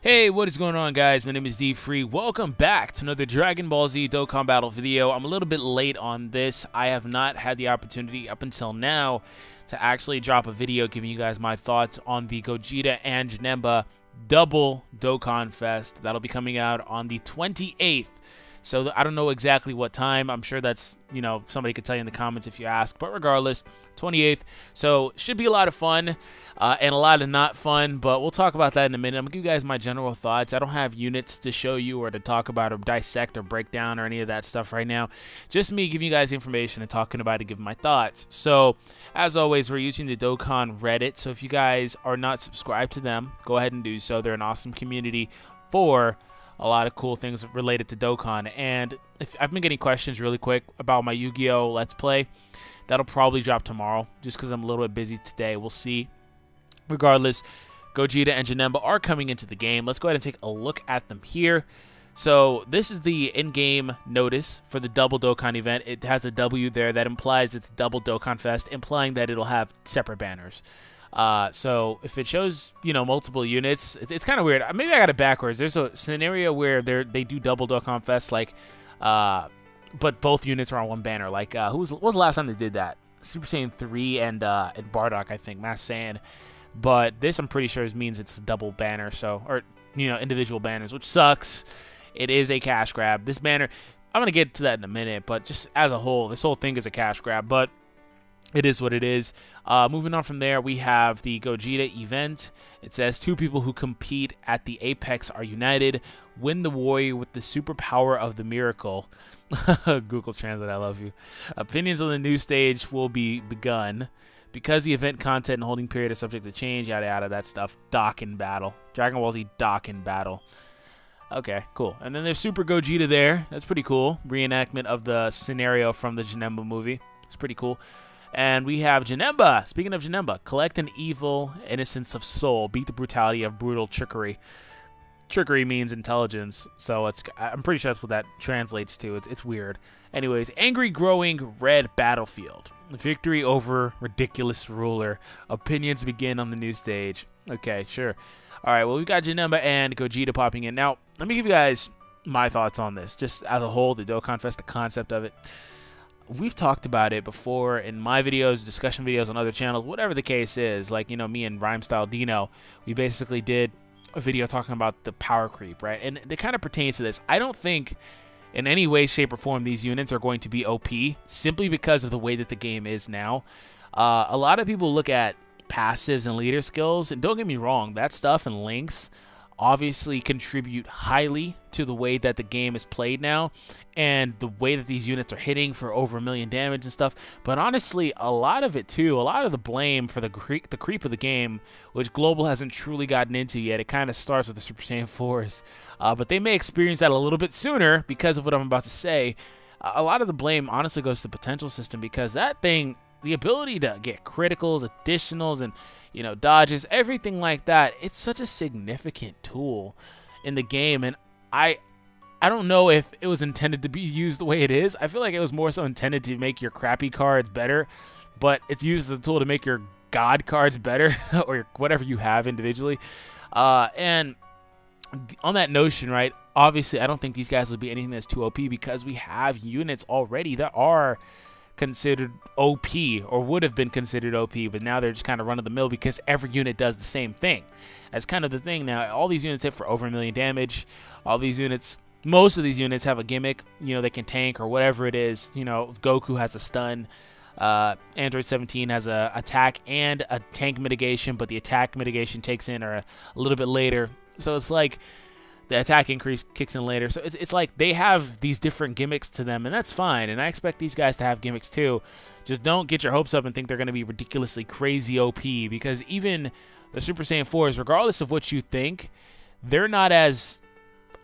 Hey, what is going on, guys? My name is D Free. Welcome back to another Dragon Ball Z Dokkan Battle video. I'm a little bit late on this. I have not had the opportunity up until now to actually drop a video giving you guys my thoughts on the Gogeta and Janemba double Dokkan Fest. That'll be coming out on the 28th. So I don't know exactly what time. I'm sure that's, somebody could tell you in the comments if you ask. But regardless, 28th. So should be a lot of fun and a lot of not fun. But we'll talk about that in a minute. I'm going to give you guys my general thoughts. I don't have units to show you or to talk about or dissect or break down or any of that stuff right now. Just me giving you guys information and talking about it, giving my thoughts. So as always, we're using the Dokkan Reddit. So if you guys are not subscribed to them, go ahead and do so. They're an awesome community for a lot of cool things related to Dokkan. And if I've been getting questions really quick about my Yu-Gi-Oh! Let's Play. That'll probably drop tomorrow just because I'm a little bit busy today. We'll see. Regardless, Gogeta and Janemba are coming into the game. Let's go ahead and take a look at them here. So this is the in-game notice for the double Dokkan event. It has a W there that implies it's double Dokkan Fest, implying that it'll have separate banners. So if it shows, multiple units, it's kind of weird. Maybe I got it backwards. There's a scenario where they do double Dokkan Fest, like, but both units are on one banner. Like, what was the last time they did that? Super Saiyan 3 and Bardock, I think, Mass Saiyan. But this, I'm pretty sure, means it's a double banner, or individual banners, which sucks. It is a cash grab. This banner, I'm gonna get to that in a minute, but just as a whole, this whole thing is a cash grab. But it is what it is. Moving on from there, we have the Gogeta event. It says 2 people who compete at the Apex are united. Win the warrior with the superpower of the miracle. Google Translate, I love you. Opinions on the new stage will be begun. Because the event content and holding period is subject to change, yada yada, that stuff. Dokkan battle. Dragon Ball Z Dokkan battle. Okay, cool. And then there's Super Gogeta there. That's pretty cool. Reenactment of the scenario from the Janemba movie. It's pretty cool. And we have Janemba. Speaking of Janemba, collect an evil innocence of soul. Beat the brutality of brutal trickery. Trickery means intelligence, so I'm pretty sure that's what that translates to. It's weird. Anyways, angry growing red battlefield. Victory over ridiculous ruler. Opinions begin on the new stage. Okay, sure. All right, well, we got Janemba and Gogeta popping in. Now, let me give you guys my thoughts on this. Just as a whole, the Dokkan Fest, the concept of it. We've talked about it before in my videos, discussion videos on other channels, whatever the case is. Like, me and Rhymestyle Dino, we basically did a video talking about the power creep, right? And it kind of pertains to this. I don't think in any way, shape, or form these units are going to be OP simply because of the way that the game is now. A lot of people look at passives and leader skills, and don't get me wrong, that stuff and links obviously contribute highly to the way that the game is played now and the way that these units are hitting for over 1 million damage and stuff. But honestly, a lot of it too, a lot of the blame for the creep of the game, which Global hasn't truly gotten into yet, it kind of starts with the Super Saiyan 4s. But they may experience that a little bit sooner because of what I'm about to say. A lot of the blame honestly goes to the potential system, because that thing, the ability to get criticals, additionals, and dodges, everything like that, it's such a significant tool in the game. And I don't know if it was intended to be used the way it is. I feel like it was more so intended to make your crappy cards better, but it's used as a tool to make your god cards better or whatever you have individually. And on that notion, right, obviously I don't think these guys will be anything that's too OP, because we have units already that are considered OP or would have been considered OP, but now they're just kind of run-of-the-mill because every unit does the same thing. That's kind of the thing now. All these units hit for over 1 million damage. All these units, most of these units have a gimmick. They can tank or whatever it is. Goku has a stun. Android 17 has a attack and a tank mitigation, but the attack mitigation takes in a little bit later. So it's like the attack increase kicks in later. So it's like they have these different gimmicks to them, and that's fine. And I expect these guys to have gimmicks too. Just don't get your hopes up and think they're going to be ridiculously crazy OP, because even the Super Saiyan 4s, regardless of what you think, they're not as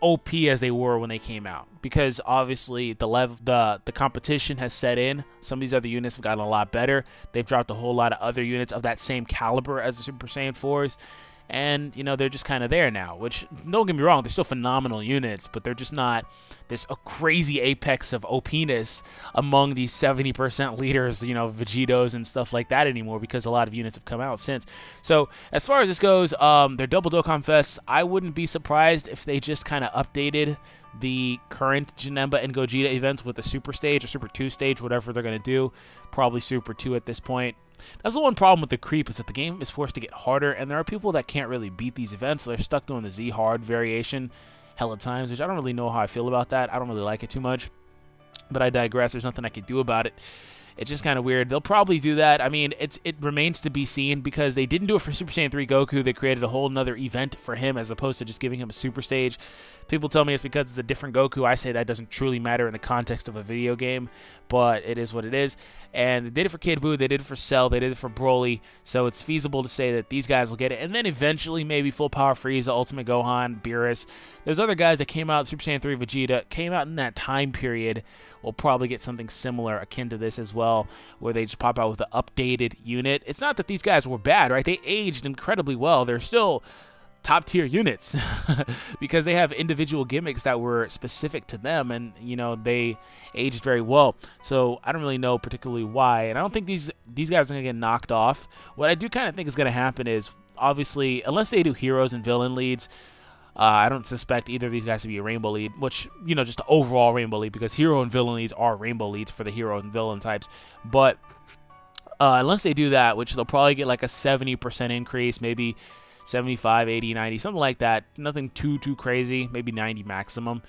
OP as they were when they came out, because obviously the competition has set in. Some of these other units have gotten a lot better. They've dropped a whole lot of other units of that same caliber as the Super Saiyan 4s. and you know, they're just kind of there now, which, don't get me wrong, they're still phenomenal units, but they're just not this crazy apex of OPness among these 70% leaders, you know, Vegetos and stuff like that anymore, because a lot of units have come out since. So as far as this goes, they're double Dokkan Fests. I wouldn't be surprised if they just kind of updated the current Janemba and Gogeta events with a Super Stage or Super 2 stage, whatever they're going to do. Probably Super 2 at this point. That's the one problem with the creep, is that the game is forced to get harder, and there are people that can't really beat these events. So they're stuck doing the Z hard variation hella times, which I don't really know how I feel about that. I don't really like it too much, but I digress. There's nothing I can do about it. It's just kind of weird. They'll probably do that. I mean, it remains to be seen, because they didn't do it for Super Saiyan 3 Goku. They created a whole nother event for him as opposed to just giving him a super stage. People tell me it's because it's a different Goku. I say that doesn't truly matter in the context of a video game, but it is what it is. And they did it for Kid Buu, they did it for Cell, they did it for Broly, so it's feasible to say that these guys will get it. And then eventually maybe Full Power Frieza, Ultimate Gohan, Beerus. There's other guys that came out, Super Saiyan 3 Vegeta, came out in that time period. We'll probably get something similar akin to this as well, where they just pop out with an updated unit. It's not that these guys were bad, right? They aged incredibly well. They're still top tier units because they have individual gimmicks that were specific to them, and you know, they aged very well. So I don't really know particularly why, and I don't think these guys are gonna get knocked off. What I do kind of think is gonna happen is, obviously, unless they do heroes and villain leads, I don't suspect either of these guys to be a rainbow lead, which, you know, just an overall rainbow lead, because hero and villain leads are rainbow leads for the hero and villain types. But unless they do that, which they'll probably get like a 70% increase, maybe 75, 80, 90, something like that. Nothing too crazy, maybe 90 maximum.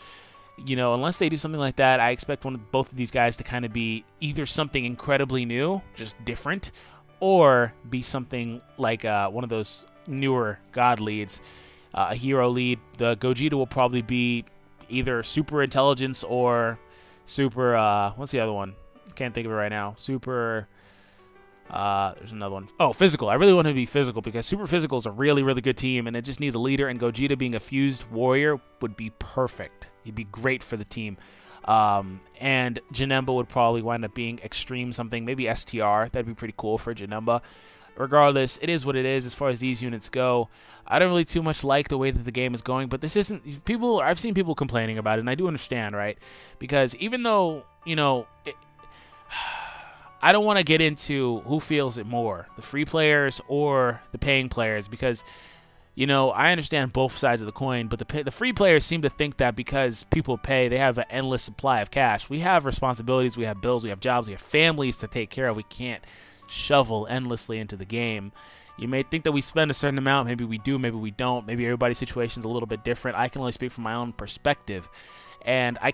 You know, unless they do something like that, I expect both of these guys to kind of be either something incredibly new, just different, or be something like one of those newer god leads, a hero lead. The Gogeta will probably be either super intelligence or super, what's the other one? Can't think of it right now. Super... there's another one. Oh, physical. I really want him to be physical, because super physical is a really, really good team, and it just needs a leader, and Gogeta being a fused warrior would be perfect. He'd be great for the team. And Janemba would probably wind up being extreme something, maybe STR. That'd be pretty cool for Janemba. Regardless, it is what it is as far as these units go. I don't really too much like the way that the game is going, but this isn't... I've seen people complaining about it, and I do understand, right? Because even though, you know... I don't want to get into who feels it more, the free players or the paying players, because, you know, I understand both sides of the coin, but the free players seem to think that because people pay, they have an endless supply of cash. We have responsibilities, we have bills, we have jobs, we have families to take care of. We can't shovel endlessly into the game. You may think that we spend a certain amount, maybe we do, maybe we don't, maybe everybody's situation is a little bit different. I can only speak from my own perspective, and I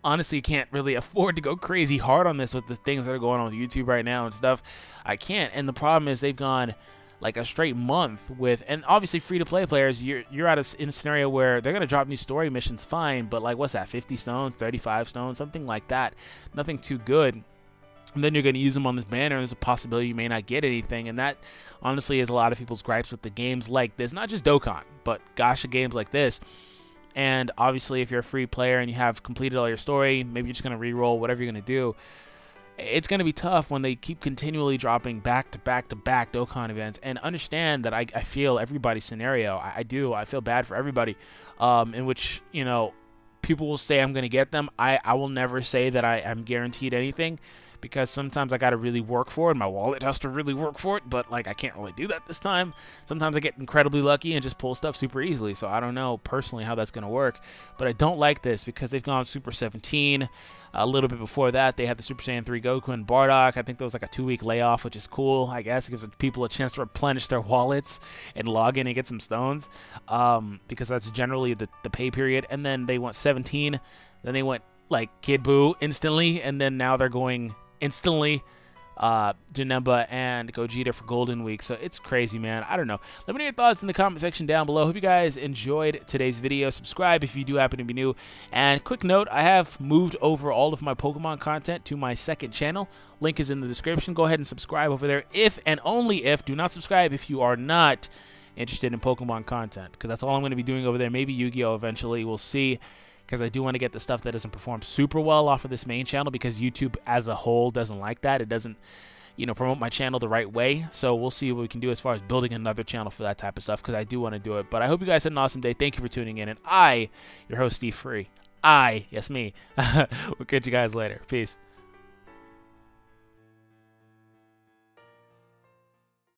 honestly can't really afford to go crazy hard on this with the things that are going on with YouTube right now and stuff. I can't, and the problem is they've gone like a straight month with, and obviously free-to-play players, you're in a scenario where they're going to drop new story missions, fine, but like, what's that, 50 stones, 35 stones, something like that, nothing too good. And then you're going to use them on this banner, and there's a possibility you may not get anything, and that honestly is a lot of people's gripes with the games like this, not just Dokkan, but gacha games like this. And obviously, if you're a free player and you have completed all your story, maybe you're just going to re-roll, whatever you're going to do, it's going to be tough when they keep continually dropping back-to-back-to-back Dokkan events. And understand that I feel everybody's scenario. I do. I feel bad for everybody, in which, you know, people will say I'm going to get them. I will never say that I am guaranteed anything, because sometimes I got to really work for it. My wallet has to really work for it, but like, I can't really do that this time. Sometimes I get incredibly lucky and just pull stuff super easily, so I don't know personally how that's going to work. But I don't like this because they've gone Super 17. A little bit before that, they had the Super Saiyan 3 Goku and Bardock. I think there was like a 2-week layoff, which is cool. I guess it gives people a chance to replenish their wallets and log in and get some stones, because that's generally the pay period. And then they went 17. Then they went like Kid Buu instantly, and then now they're going instantly Janemba and Gogeta for Golden Week. So it's crazy, man. I don't know. Let me know your thoughts in the comment section down below. Hope you guys enjoyed today's video. Subscribe if you do happen to be new. And quick note, I have moved over all of my Pokemon content to my second channel. Link is in the description. Go ahead and subscribe over there. If and only if, do not subscribe if you are not interested in Pokemon content, because that's all I'm going to be doing over there. Maybe Yu-Gi-Oh! Eventually. We'll see. Because I do want to get the stuff that doesn't perform super well off of this main channel, because YouTube as a whole doesn't like that. It doesn't, you know, promote my channel the right way. So we'll see what we can do as far as building another channel for that type of stuff, because I do want to do it. But I hope you guys had an awesome day. Thank you for tuning in. And I, your host, Steve Free, yes, me, we'll catch you guys later. Peace.